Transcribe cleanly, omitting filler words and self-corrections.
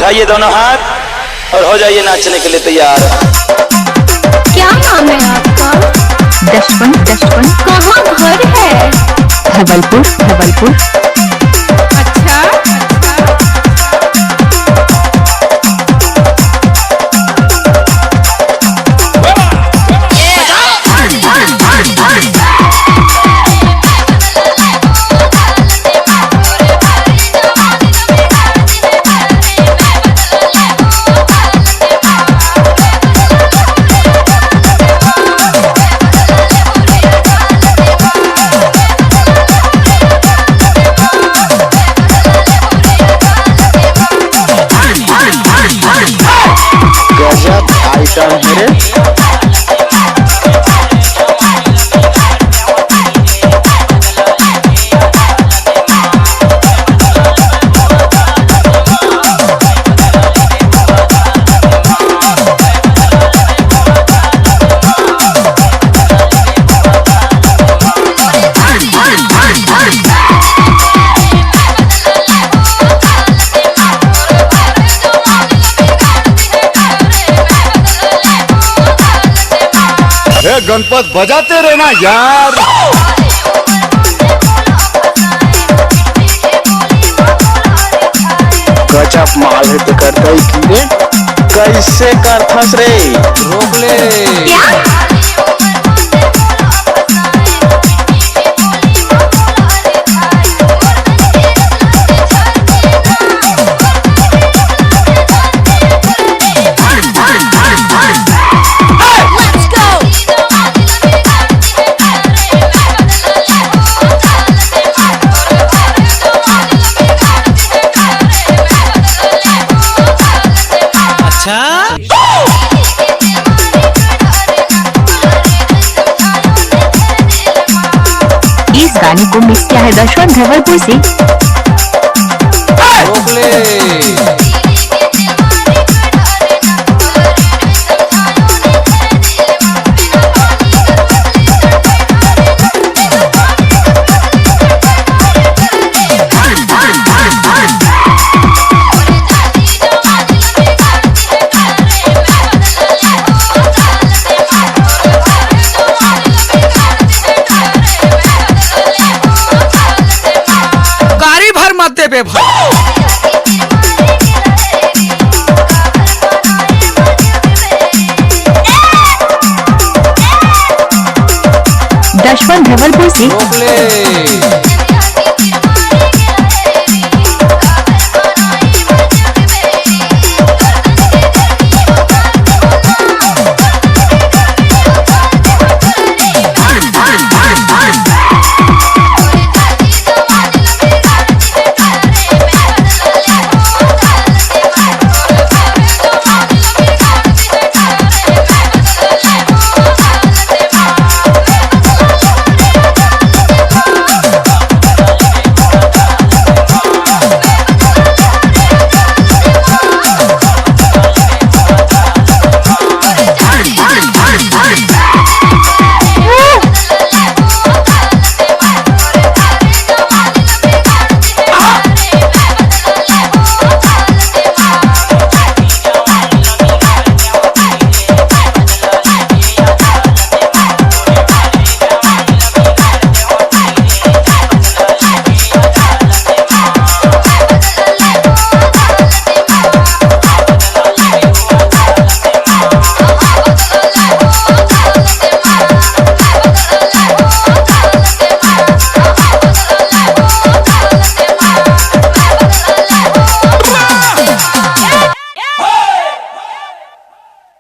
उठाइए दोनों हाथ और हो जाइए नाचने के लिए तैयार। क्या नाम है आपका? दशवन। कहाँ घर है? धवलपुर। अच्छा। गजब आइटम है रे। गणपत बजाते रहना यार। गजब माल है तो करता ही की रे। कैसे कर फंस रे? रोक ले। इस गाने को मिक्स किया है दशवन धवलपुर से। रोक ले। पे भाई दशवन धवलपुर से। रोक ले।